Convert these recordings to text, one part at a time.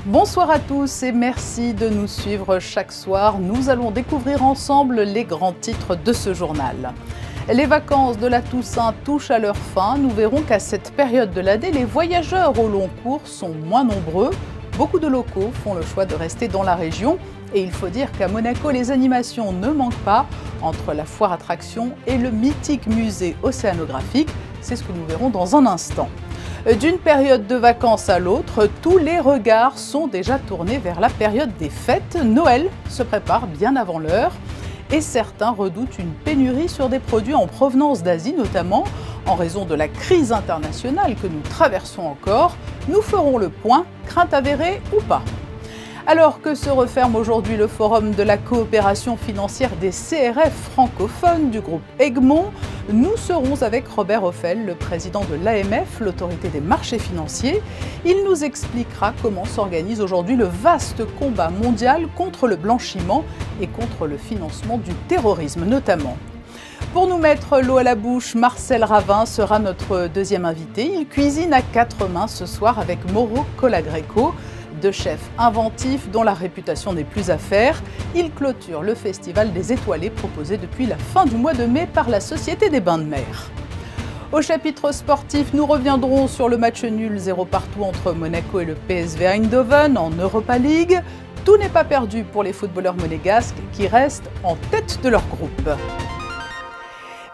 Bonsoir à tous et merci de nous suivre chaque soir. Nous allons découvrir ensemble les grands titres de ce journal. Les vacances de la Toussaint touchent à leur fin. Nous verrons qu'à cette période de l'année, les voyageurs au long cours sont moins nombreux. Beaucoup de locaux font le choix de rester dans la région. Et il faut dire qu'à Monaco, les animations ne manquent pas entre la foire attraction et le mythique musée océanographique. C'est ce que nous verrons dans un instant. D'une période de vacances à l'autre, tous les regards sont déjà tournés vers la période des fêtes. Noël se prépare bien avant l'heure et certains redoutent une pénurie sur des produits en provenance d'Asie, notamment en raison de la crise internationale que nous traversons encore. Nous ferons le point, crainte avérée ou pas. Alors que se referme aujourd'hui le forum de la coopération financière des CRF francophones du groupe Egmont, nous serons avec Robert Ophel, le président de l'AMF, l'autorité des marchés financiers. Il nous expliquera comment s'organise aujourd'hui le vaste combat mondial contre le blanchiment et contre le financement du terrorisme notamment. Pour nous mettre l'eau à la bouche, Marcel Ravin sera notre deuxième invité. Il cuisine à 4 mains ce soir avec Mauro Colagreco. Deux chefs inventifs dont la réputation n'est plus à faire. Il clôture le festival des étoilés proposé depuis la fin du mois de mai par la Société des Bains de Mer. Au chapitre sportif, nous reviendrons sur le match nul 0 partout entre Monaco et le PSV Eindhoven en Europa League. Tout n'est pas perdu pour les footballeurs monégasques qui restent en tête de leur groupe.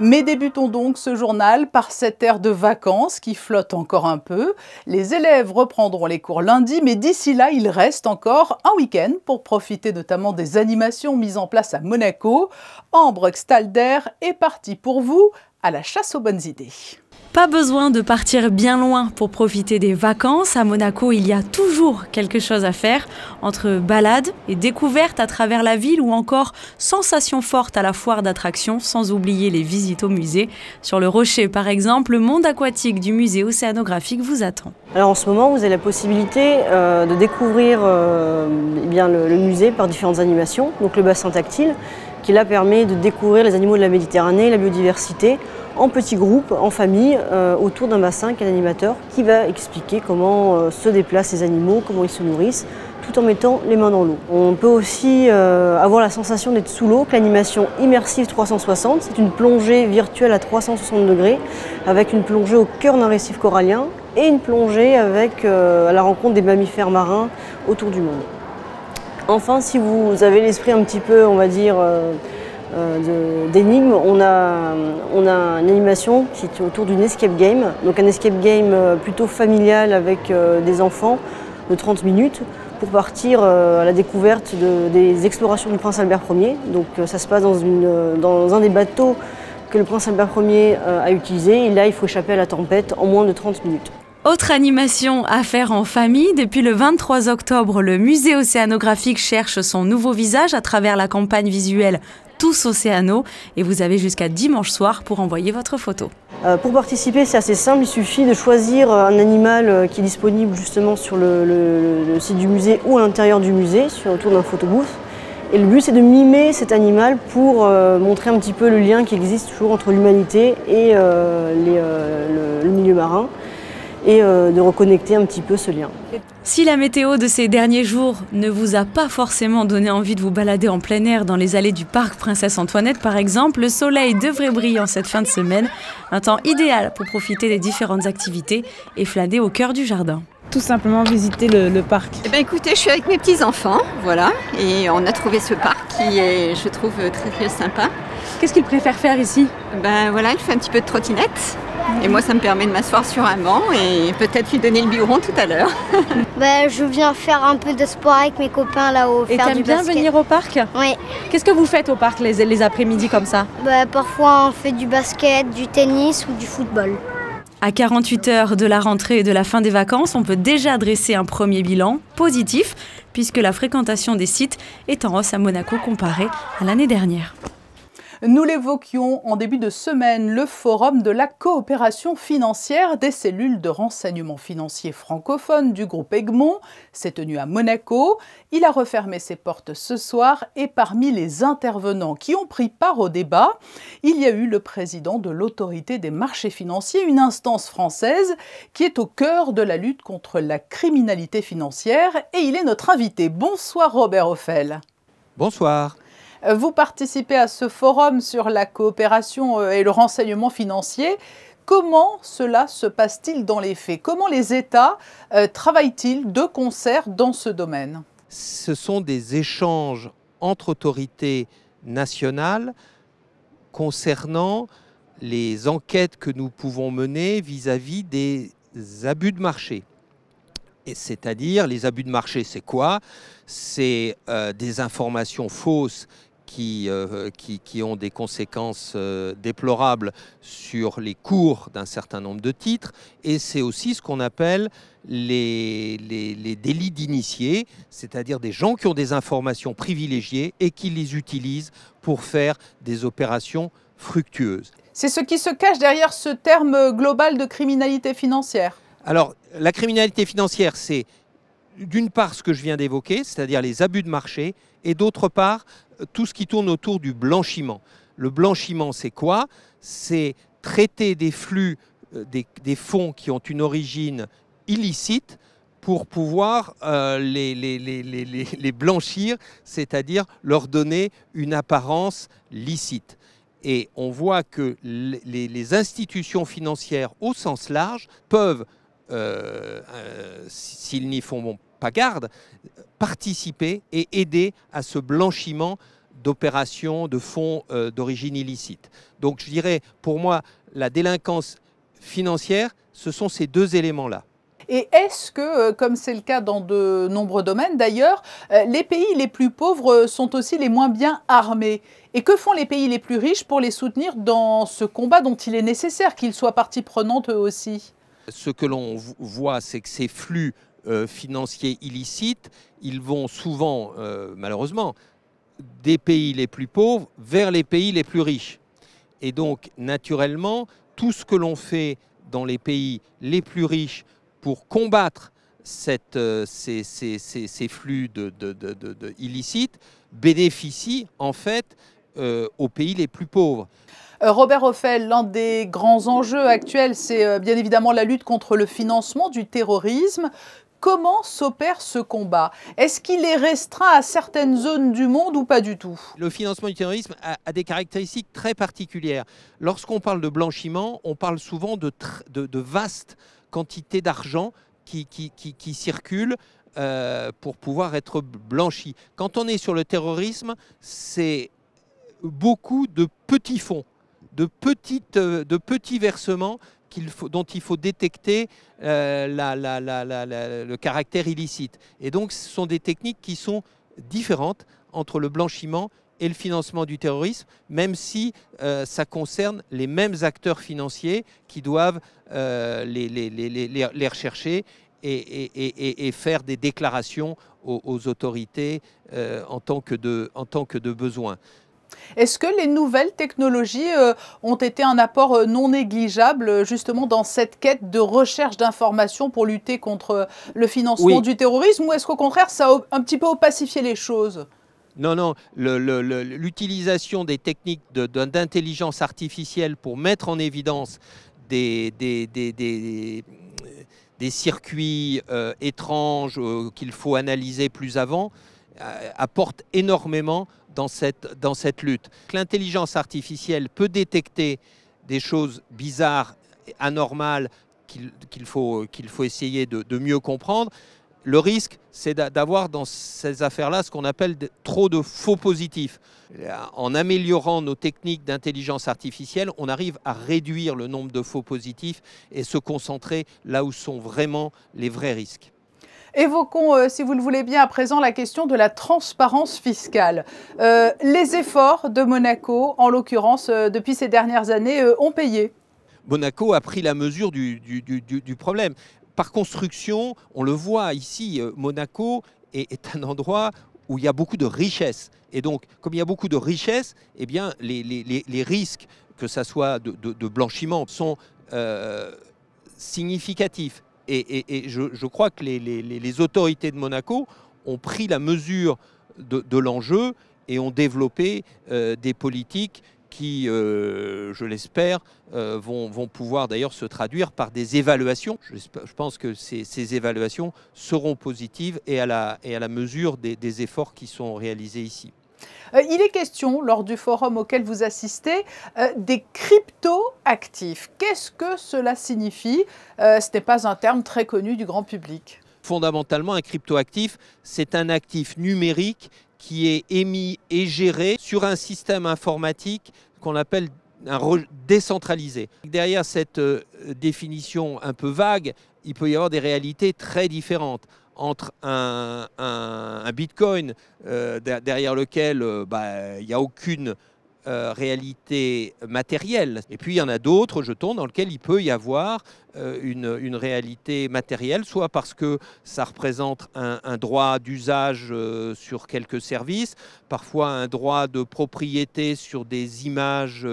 Mais débutons donc ce journal par cette ère de vacances qui flotte encore un peu. Les élèves reprendront les cours lundi, mais d'ici là, il reste encore un week-end pour profiter notamment des animations mises en place à Monaco. Ambre Stalder est partie pour vous à la chasse aux bonnes idées. Pas besoin de partir bien loin pour profiter des vacances. À Monaco, il y a toujours quelque chose à faire, entre balades et découvertes à travers la ville ou encore sensations fortes à la foire d'attractions, sans oublier les visites au musée. Sur le Rocher, par exemple, le monde aquatique du musée océanographique vous attend. Alors en ce moment, vous avez la possibilité de découvrir le musée par différentes animations. Donc le bassin tactile, qui là permet de découvrir les animaux de la Méditerranée, la biodiversité, en petits groupes, en famille, autour d'un bassin qui est l'animateur qui va expliquer comment se déplacent les animaux, comment ils se nourrissent, tout en mettant les mains dans l'eau. On peut aussi avoir la sensation d'être sous l'eau, l'animation immersive 360, c'est une plongée virtuelle à 360 degrés, avec une plongée au cœur d'un récif corallien et une plongée avec à la rencontre des mammifères marins autour du monde. Enfin, si vous avez l'esprit un petit peu, on va dire, d'énigmes, on a une animation qui est autour d'une escape game, donc un escape game plutôt familial avec des enfants de 30 minutes pour partir à la découverte des explorations du prince Albert Ier. Donc ça se passe dans un des bateaux que le prince Albert Ier a utilisé et là il faut échapper à la tempête en moins de 30 minutes. Autre animation à faire en famille, depuis le 23 octobre, le musée océanographique cherche son nouveau visage à travers la campagne visuelle Tous Océano et vous avez jusqu'à dimanche soir pour envoyer votre photo. Pour participer, c'est assez simple, il suffit de choisir un animal qui est disponible justement sur le site du musée ou à l'intérieur du musée, autour d'un photobooth. Et le but, c'est de mimer cet animal pour montrer un petit peu le lien qui existe toujours entre l'humanité et le milieu marin, et de reconnecter un petit peu ce lien. Si la météo de ces derniers jours ne vous a pas forcément donné envie de vous balader en plein air dans les allées du parc Princesse Antoinette par exemple, le soleil devrait briller en cette fin de semaine, un temps idéal pour profiter des différentes activités et flâner au cœur du jardin. Tout simplement visiter le parc. Eh bien, écoutez, je suis avec mes petits-enfants, voilà, et on a trouvé ce parc qui est, je trouve, très très sympa. Qu'est-ce qu'ils préfèrent faire ici? Ben voilà, il fait un petit peu de trottinette. Et moi, ça me permet de m'asseoir sur un banc et peut-être lui donner le biberon tout à l'heure. Je viens faire un peu de sport avec mes copains là-haut. Et t'aimes bien venir au parc? Oui. Qu'est-ce que vous faites au parc les après-midi comme ça? Parfois, on fait du basket, du tennis ou du football. À 48 heures de la rentrée et de la fin des vacances, on peut déjà dresser un premier bilan positif puisque la fréquentation des sites est en hausse à Monaco comparée à l'année dernière. Nous l'évoquions en début de semaine, le forum de la coopération financière des cellules de renseignement financier francophones du groupe Egmont s'est tenu à Monaco. Il a refermé ses portes ce soir et parmi les intervenants qui ont pris part au débat, il y a eu le président de l'autorité des marchés financiers, une instance française qui est au cœur de la lutte contre la criminalité financière et il est notre invité. Bonsoir Robert Ophel. Bonsoir. Vous participez à ce forum sur la coopération et le renseignement financier. Comment cela se passe-t-il dans les faits? Comment les États travaillent-ils de concert dans ce domaine? Ce sont des échanges entre autorités nationales concernant les enquêtes que nous pouvons mener vis-à-vis des abus de marché. C'est-à-dire, les abus de marché, c'est quoi? C'est des informations fausses qui ont des conséquences déplorables sur les cours d'un certain nombre de titres. Et c'est aussi ce qu'on appelle les délits d'initiés, c'est-à-dire des gens qui ont des informations privilégiées et qui les utilisent pour faire des opérations fructueuses. C'est ce qui se cache derrière ce terme global de criminalité financière. Alors, la criminalité financière, c'est d'une part ce que je viens d'évoquer, c'est-à-dire les abus de marché, et d'autre part, tout ce qui tourne autour du blanchiment. Le blanchiment, c'est quoi? C'est traiter des flux, des fonds qui ont une origine illicite pour pouvoir les blanchir, c'est-à-dire leur donner une apparence licite. Et on voit que les institutions financières au sens large peuvent, s'ils n'y font pas garde, participer et aider à ce blanchiment d'opérations de fonds d'origine illicite. Donc je dirais, pour moi, la délinquance financière, ce sont ces deux éléments-là. Et est-ce que, comme c'est le cas dans de nombreux domaines d'ailleurs, les pays les plus pauvres sont aussi les moins bien armés? Et que font les pays les plus riches pour les soutenir dans ce combat dont il est nécessaire qu'ils soient partie prenante eux aussi? Ce que l'on voit, c'est que ces flux financiers illicites, ils vont souvent, malheureusement, des pays les plus pauvres vers les pays les plus riches. Et donc, naturellement, tout ce que l'on fait dans les pays les plus riches pour combattre ces flux illicites bénéficie en fait aux pays les plus pauvres. Robert Ophel, l'un des grands enjeux actuels, c'est bien évidemment la lutte contre le financement du terrorisme. Comment s'opère ce combat? Est-ce qu'il est restreint à certaines zones du monde ou pas du tout? Le financement du terrorisme a des caractéristiques très particulières. Lorsqu'on parle de blanchiment, on parle souvent de vastes quantités d'argent qui circulent pour pouvoir être blanchis. Quand on est sur le terrorisme, c'est beaucoup de petits fonds, de petits versements dont il faut détecter le caractère illicite. Et donc, ce sont des techniques qui sont différentes entre le blanchiment et le financement du terrorisme, même si ça concerne les mêmes acteurs financiers qui doivent les rechercher et faire des déclarations aux autorités en tant que de besoin. Est-ce que les nouvelles technologies ont été un apport non négligeable justement dans cette quête de recherche d'informations pour lutter contre le financement du terrorisme, ou est-ce qu'au contraire ça a un petit peu opacifié les choses? Non, non, l'utilisation des techniques d'intelligence artificielle pour mettre en évidence des circuits étranges qu'il faut analyser plus avant apporte énormément dans cette lutte. L'intelligence artificielle peut détecter des choses bizarres, anormales, qu'il faut essayer de mieux comprendre. Le risque, c'est d'avoir dans ces affaires-là ce qu'on appelle trop de faux positifs. En améliorant nos techniques d'intelligence artificielle, on arrive à réduire le nombre de faux positifs et se concentrer là où sont vraiment les vrais risques. Évoquons, si vous le voulez bien, à présent la question de la transparence fiscale. Les efforts de Monaco, en l'occurrence, depuis ces dernières années, ont payé. Monaco a pris la mesure du problème. Par construction, on le voit ici, Monaco est un endroit où il y a beaucoup de richesse. Et donc, comme il y a beaucoup de richesse, eh bien, les risques, que ça soit de blanchiment, sont significatifs. Et je crois que les autorités de Monaco ont pris la mesure de l'enjeu et ont développé des politiques qui, je l'espère, vont pouvoir d'ailleurs se traduire par des évaluations. Je pense que ces évaluations seront positives et à la mesure des efforts qui sont réalisés ici. Il est question, lors du forum auquel vous assistez, des crypto-actifs. Qu'est-ce que cela signifie? Ce n'est pas un terme très connu du grand public. Fondamentalement, un crypto-actif, c'est un actif numérique qui est émis et géré sur un système informatique qu'on appelle décentralisé. Derrière cette définition un peu vague, il peut y avoir des réalités très différentes. Entre un bitcoin derrière lequel il n'y a aucune réalité matérielle. Et puis il y en a d'autres jetons dans lesquels il peut y avoir une réalité matérielle, soit parce que ça représente un droit d'usage sur quelques services, parfois un droit de propriété sur des images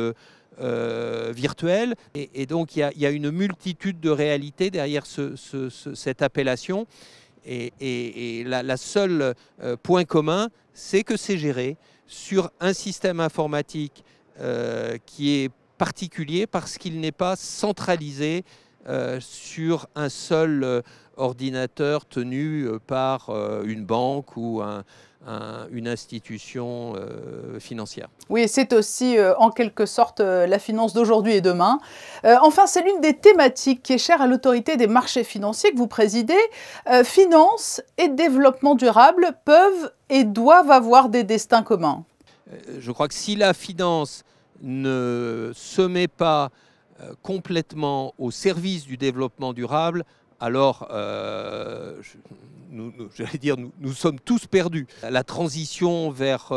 virtuelles. Et donc il y a une multitude de réalités derrière cette appellation. Et la seule point commun, c'est que c'est géré sur un système informatique qui est particulier parce qu'il n'est pas centralisé sur un seul ordinateur tenu par une banque ou une institution financière. Oui, c'est aussi en quelque sorte la finance d'aujourd'hui et demain. Enfin, c'est l'une des thématiques qui est chère à l'autorité des marchés financiers que vous présidez. Finance et développement durable peuvent et doivent avoir des destins communs. Je crois que si la finance ne se met pas complètement au service du développement durable, alors nous sommes tous perdus. La transition vers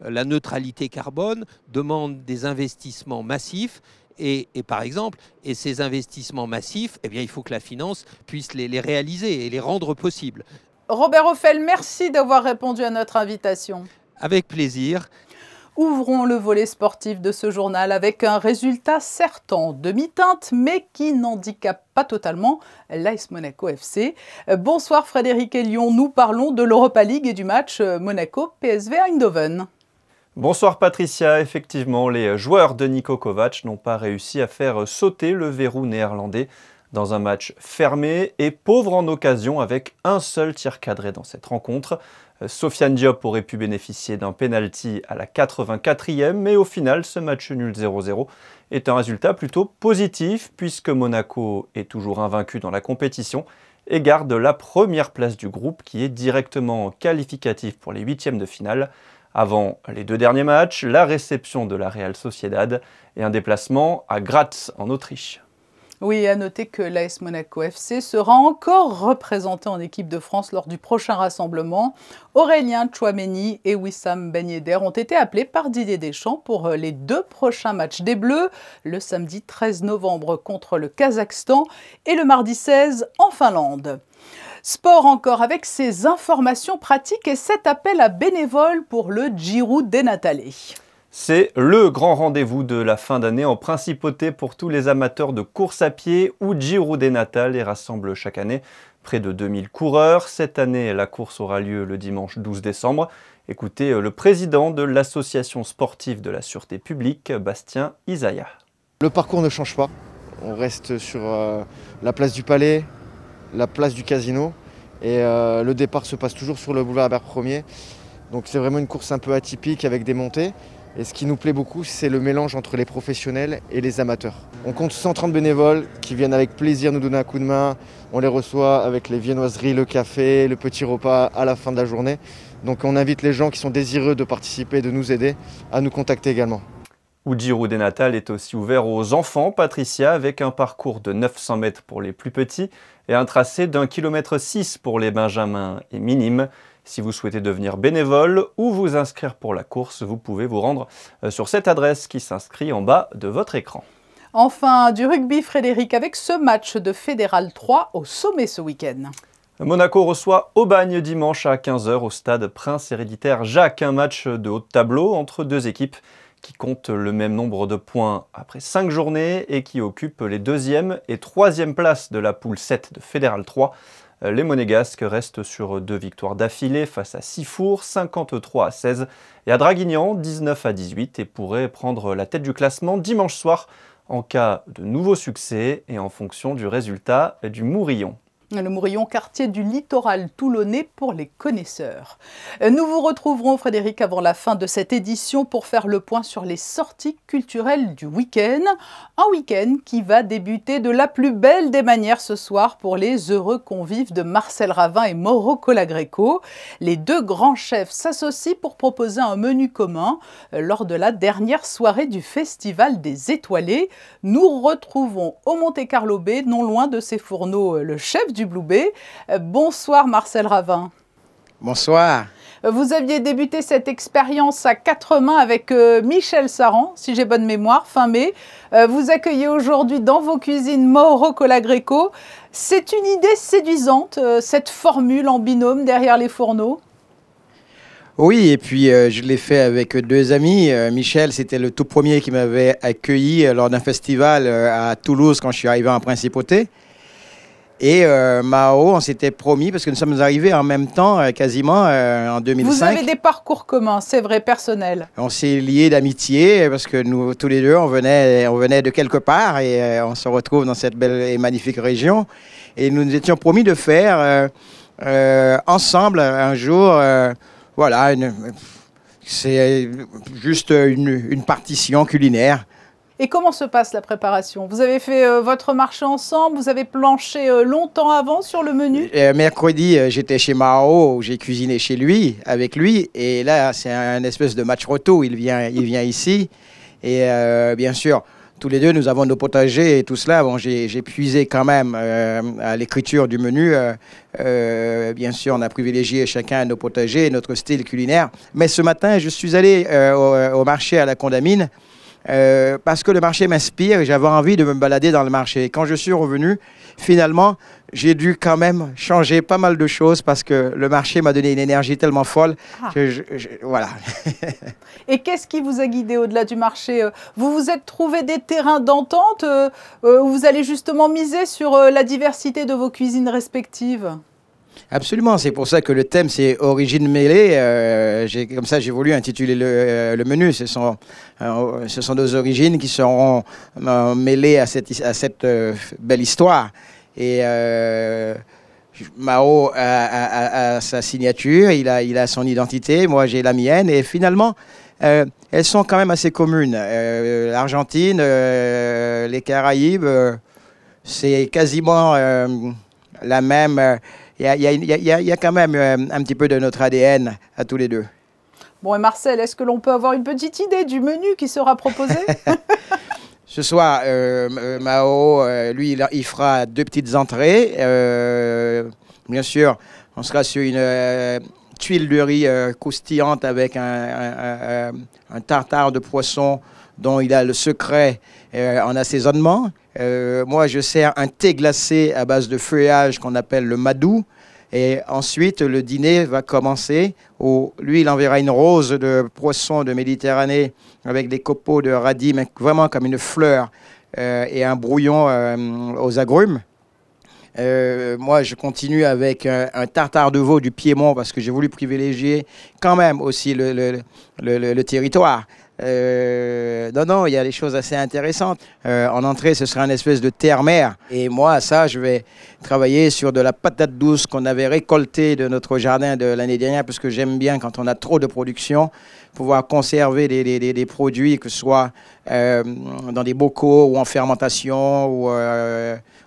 la neutralité carbone demande des investissements massifs. Et par exemple, ces investissements massifs, eh bien, il faut que la finance puisse les réaliser et les rendre possibles. Robert Ophel, merci d'avoir répondu à notre invitation. Avec plaisir. Ouvrons le volet sportif de ce journal avec un résultat certes en demi-teinte, mais qui n'handicape pas totalement l'AS Monaco FC. Bonsoir Frédéric Elion, nous parlons de l'Europa League et du match Monaco-PSV Eindhoven. Bonsoir Patricia, effectivement, les joueurs de Niko Kovac n'ont pas réussi à faire sauter le verrou néerlandais dans un match fermé et pauvre en occasion avec un seul tir cadré dans cette rencontre. Sofiane Diop aurait pu bénéficier d'un penalty à la 84e, mais au final, ce match nul 0-0 est un résultat plutôt positif puisque Monaco est toujours invaincu dans la compétition et garde la première place du groupe qui est directement qualificatif pour les huitièmes de finale. Avant les deux derniers matchs, la réception de la Real Sociedad et un déplacement à Graz en Autriche. Oui, à noter que l'AS Monaco FC sera encore représenté en équipe de France lors du prochain rassemblement. Aurélien Tchouaméni et Wissam Ben Yedder ont été appelés par Didier Deschamps pour les deux prochains matchs des Bleus, le samedi 13 novembre contre le Kazakhstan et le mardi 16 en Finlande. Sport encore avec ses informations pratiques et cet appel à bénévoles pour le Giro dei Natale. C'est le grand rendez-vous de la fin d'année en principauté pour tous les amateurs de course à pied où Giro dei Natale rassemble chaque année près de 2000 coureurs. Cette année, la course aura lieu le dimanche 12 décembre. Écoutez le président de l'association sportive de la sûreté publique, Bastien Isaïa. Le parcours ne change pas. On reste sur la place du Palais, la place du Casino et le départ se passe toujours sur le boulevard Albert Ier. Donc c'est vraiment une course un peu atypique avec des montées. Et ce qui nous plaît beaucoup, c'est le mélange entre les professionnels et les amateurs. On compte 130 bénévoles qui viennent avec plaisir nous donner un coup de main. On les reçoit avec les viennoiseries, le café, le petit repas à la fin de la journée. Donc on invite les gens qui sont désireux de participer, de nous aider, à nous contacter également. Giro dei Natale est aussi ouvert aux enfants, Patricia, avec un parcours de 900 mètres pour les plus petits et un tracé d'1,6 km pour les benjamins et minimes. Si vous souhaitez devenir bénévole ou vous inscrire pour la course, vous pouvez vous rendre sur cette adresse qui s'inscrit en bas de votre écran. Enfin, du rugby, Frédéric, avec ce match de Fédéral 3 au sommet ce week-end. Monaco reçoit Aubagne dimanche à 15 h au stade Prince Héréditaire Jacques. Un match de haut de tableau entre deux équipes qui comptent le même nombre de points après 5 journées et qui occupent les 2e et 3e places de la poule 7 de Fédéral 3. Les Monégasques restent sur 2 victoires d'affilée face à Sifour, 53-16, et à Draguignan, 19-18, et pourraient prendre la tête du classement dimanche soir en cas de nouveau succès et en fonction du résultat du Mourillon. Le Mourillon, quartier du littoral toulonnais pour les connaisseurs. Nous vous retrouverons, Frédéric, avant la fin de cette édition pour faire le point sur les sorties culturelles du week-end. Un week-end qui va débuter de la plus belle des manières ce soir pour les heureux convives de Marcel Ravin et Mauro Colagreco. Les 2 grands chefs s'associent pour proposer un menu commun lors de la dernière soirée du Festival des Étoilés. Nous retrouvons au Monte-Carlo Bay, non loin de ses fourneaux, le chef du Blue Bay. Bonsoir Marcel Ravin. Bonsoir. Vous aviez débuté cette expérience à 4 mains avec Michel Saran, si j'ai bonne mémoire, fin mai. Vous accueillez aujourd'hui dans vos cuisines Mauro Colagreco. C'est une idée séduisante, cette formule en binôme derrière les fourneaux. Oui, et puis je l'ai fait avec 2 amis. Michel, c'était le tout premier qui m'avait accueilli lors d'un festival à Toulouse quand je suis arrivé en Principauté. Et Mao, on s'était promis, parce que nous sommes arrivés en même temps, quasiment en 2005. Vous avez des parcours communs, c'est vrai, personnels. On s'est liés d'amitié, parce que nous, tous les deux, on venait de quelque part, et on se retrouve dans cette belle et magnifique région. Et nous nous étions promis de faire ensemble un jour, voilà, c'est juste une partition culinaire. Et comment se passe la préparation? Vous avez fait votre marché ensemble, vous avez planché longtemps avant sur le menu? Mercredi, j'étais chez Mao, j'ai cuisiné chez lui, avec lui. Et là, c'est un espèce de match retour. Il vient ici. Et bien sûr, tous les 2, nous avons nos potagers et tout cela. Bon, j'ai puisé quand même à l'écriture du menu. Bien sûr, on a privilégié chacun nos potagers et notre style culinaire. Mais ce matin, je suis allé au marché à la Condamine. Parce que le marché m'inspire et j'avais envie de me balader dans le marché. Quand je suis revenu, finalement, j'ai dû quand même changer pas mal de choses parce que le marché m'a donné une énergie tellement folle que voilà. Et qu'est-ce qui vous a guidé au-delà du marché? Vous vous êtes trouvé des terrains d'entente où vous allez justement miser sur la diversité de vos cuisines respectives? Absolument, c'est pour ça que le thème c'est origines mêlées. Comme ça, j'ai voulu intituler le menu. Ce sont 2 origines qui seront mêlées à cette belle histoire. Et Mao a sa signature, il a son identité, moi j'ai la mienne. Et finalement, elles sont quand même assez communes. L'Argentine, les Caraïbes, c'est quasiment la même. Il y a quand même un petit peu de notre ADN à tous les 2. Bon, et Marcel, est-ce que l'on peut avoir une petite idée du menu qui sera proposé? Ce soir, Mao, lui, il fera 2 petites entrées. Bien sûr, on sera sur une tuile de riz croustillante avec un tartare de poisson dont il a le secret en assaisonnement. Moi, je sers un thé glacé à base de feuillage qu'on appelle le madou. Et ensuite, le dîner va commencer où lui, il enverra une rose de poisson de Méditerranée avec des copeaux de radis, mais vraiment comme une fleur, et un brouillon aux agrumes. Moi, je continue avec un tartare de veau du Piémont parce que j'ai voulu privilégier quand même aussi le territoire. Non, il y a des choses assez intéressantes. En entrée, ce sera une espèce de terre-mer. Et moi, ça, je vais travailler sur de la patate douce qu'on avait récoltée de notre jardin de l'année dernière, parce que j'aime bien, quand on a trop de production, pouvoir conserver des produits, que ce soit dans des bocaux ou en fermentation ou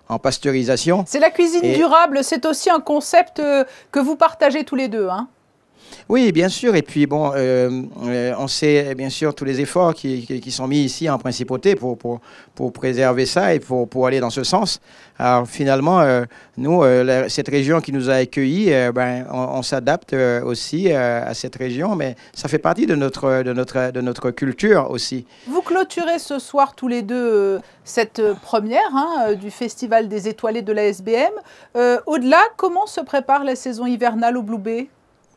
en pasteurisation. C'est la cuisine durable, c'est aussi un concept que vous partagez tous les 2, hein? Oui, bien sûr. Et puis, bon, on sait bien sûr tous les efforts qui sont mis ici en principauté pour préserver ça et pour aller dans ce sens. Alors, finalement, nous, cette région qui nous a accueillis, on s'adapte aussi à cette région, mais ça fait partie de notre culture aussi. Vous clôturez ce soir tous les deux cette première du Festival des Étoilés de la SBM. Au-delà, comment se prépare la saison hivernale au Blue Bay ?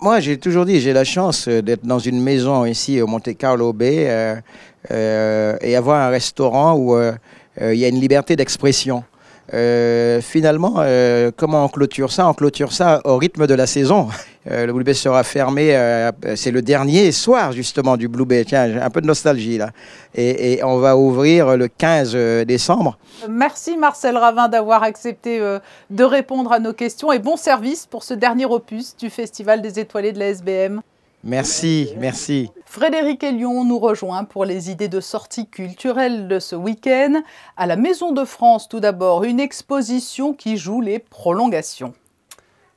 Moi, j'ai toujours dit, j'ai la chance d'être dans une maison ici au Monte Carlo Bay et avoir un restaurant où il y a une liberté d'expression. Finalement, comment on clôture ça? On clôture ça au rythme de la saison. Le Blue Bay sera fermé, c'est le dernier soir justement du Blue Bay. Tiens, j'ai un peu de nostalgie là. Et on va ouvrir le 15 décembre. Merci Marcel Ravin d'avoir accepté de répondre à nos questions et bon service pour ce dernier opus du Festival des Étoilés de la SBM. Merci, merci. Frédéric Elion nous rejoint pour les idées de sortie culturelle de ce week-end. À la Maison de France, tout d'abord, une exposition qui joue les prolongations.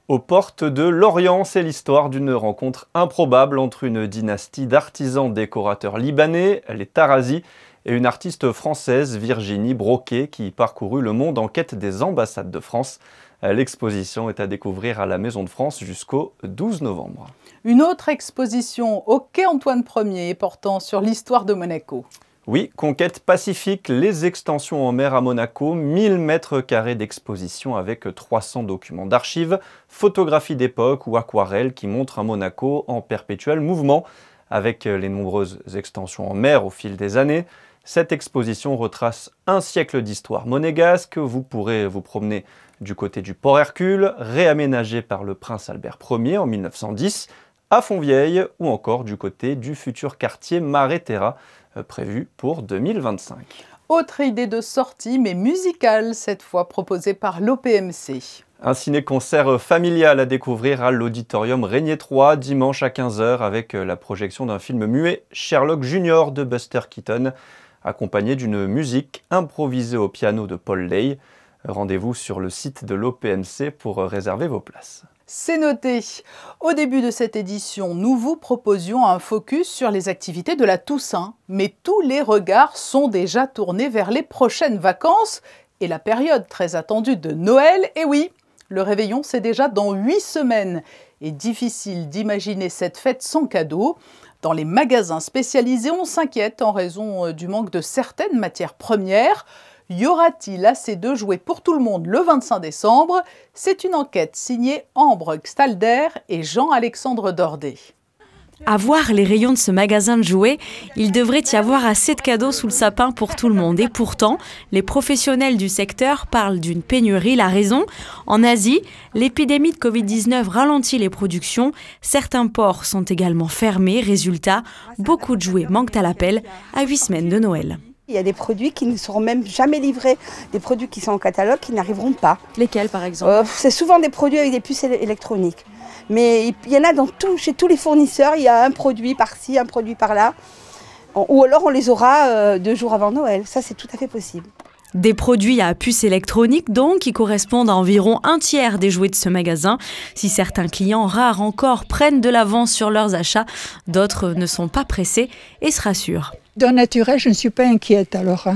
Aux portes de Lorient, c'est l'histoire d'une rencontre improbable entre une dynastie d'artisans décorateurs libanais, les Tarazi, et une artiste française, Virginie Broquet, qui parcourut le monde en quête des ambassades de France. L'exposition est à découvrir à la Maison de France jusqu'au 12 novembre. Une autre exposition au quai Antoine Ier portant sur l'histoire de Monaco. Oui, Conquête Pacifique, les extensions en mer à Monaco, 1000 mètres carrés d'exposition avec 300 documents d'archives, photographies d'époque ou aquarelles qui montrent un Monaco en perpétuel mouvement. Avec les nombreuses extensions en mer au fil des années, cette exposition retrace un siècle d'histoire monégasque. Vous pourrez vous promener du côté du Port Hercule, réaménagé par le prince Albert Ier en 1910, à Fontvieille ou encore du côté du futur quartier Mare Terra, prévu pour 2025. Autre idée de sortie, mais musicale cette fois, proposée par l'OPMC. Un ciné-concert familial à découvrir à l'Auditorium Régnier 3 dimanche à 15h avec la projection d'un film muet Sherlock Junior de Buster Keaton, accompagné d'une musique improvisée au piano de Paul Ley. Rendez-vous sur le site de l'OPMC pour réserver vos places. C'est noté. Au début de cette édition, nous vous proposions un focus sur les activités de la Toussaint. Mais tous les regards sont déjà tournés vers les prochaines vacances et la période très attendue de Noël. Et oui, le réveillon, c'est déjà dans 8 semaines. Et difficile d'imaginer cette fête sans cadeau. Dans les magasins spécialisés, on s'inquiète en raison du manque de certaines matières premières. Y aura-t-il assez de jouets pour tout le monde le 25 décembre? C'est une enquête signée Ambre Stalder et Jean-Alexandre Dordet. À voir les rayons de ce magasin de jouets, il devrait y avoir assez de cadeaux sous le sapin pour tout le monde. Et pourtant, les professionnels du secteur parlent d'une pénurie. La raison, en Asie, l'épidémie de Covid-19 ralentit les productions. Certains ports sont également fermés. Résultat, beaucoup de jouets manquent à l'appel à 8 semaines de Noël. Il y a des produits qui ne seront même jamais livrés, des produits qui sont en catalogue qui n'arriveront pas. Lesquels par exemple? C'est souvent des produits avec des puces électroniques. Mais il y en a chez tous les fournisseurs, il y a un produit par-ci, un produit par-là. Ou alors on les aura 2 jours avant Noël, ça c'est tout à fait possible. Des produits à puces électroniques donc qui correspondent à environ un tiers des jouets de ce magasin. Si certains clients rares encore prennent de l'avance sur leurs achats, d'autres ne sont pas pressés et se rassurent. D'un naturel, je ne suis pas inquiète alors.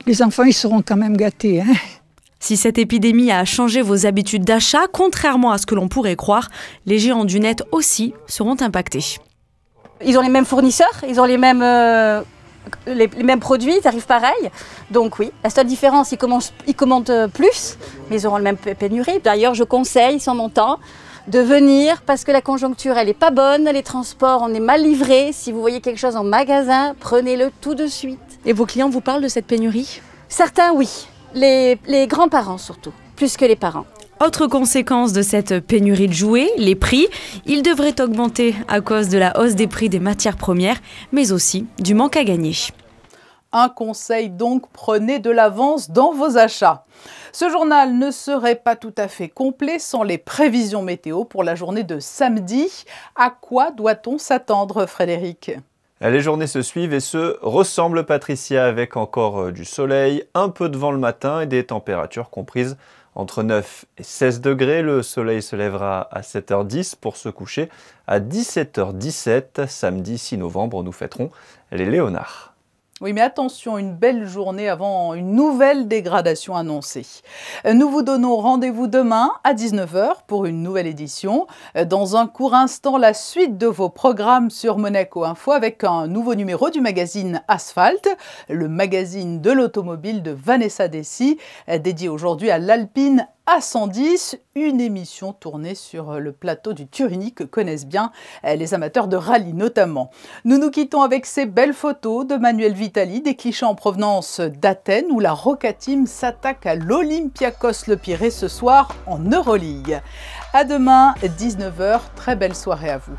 Les enfants, ils seront quand même gâtés. Si cette épidémie a changé vos habitudes d'achat, contrairement à ce que l'on pourrait croire, les géants du net aussi seront impactés. Ils ont les mêmes fournisseurs, ils ont les mêmes produits, ils arrivent pareil. Donc oui, la seule différence, ils commandent plus, mais ils auront le même pénurie. D'ailleurs, je conseille, sans mon temps, de venir parce que la conjoncture, elle n'est pas bonne, les transports, on est mal livrés. Si vous voyez quelque chose en magasin, prenez-le tout de suite. Et vos clients vous parlent de cette pénurie? Certains, oui. Les grands-parents surtout, plus que les parents. Autre conséquence de cette pénurie de jouets, les prix. Ils devraient augmenter à cause de la hausse des prix des matières premières, mais aussi du manque à gagner. Un conseil donc, prenez de l'avance dans vos achats. Ce journal ne serait pas tout à fait complet sans les prévisions météo pour la journée de samedi. À quoi doit-on s'attendre, Frédéric ? Les journées se suivent et se ressemblent, Patricia, avec encore du soleil, un peu de vent le matin et des températures comprises entre 9 et 16 degrés. Le soleil se lèvera à 7h10 pour se coucher à 17h17. Samedi 6 novembre, nous fêterons les Léonards. Oui, mais attention, une belle journée avant une nouvelle dégradation annoncée. Nous vous donnons rendez-vous demain à 19h pour une nouvelle édition. Dans un court instant, la suite de vos programmes sur Monaco Info avec un nouveau numéro du magazine Asphalte, le magazine de l'automobile de Vanessa Dessy, dédié aujourd'hui à l'Alpine A110, une émission tournée sur le plateau du Turini que connaissent bien les amateurs de rallye notamment. Nous nous quittons avec ces belles photos de Manuel Vitali, des clichés en provenance d'Athènes où la Roca Team s'attaque à l'Olympiakos Le Pirée ce soir en Euroleague. À demain, 19h, très belle soirée à vous.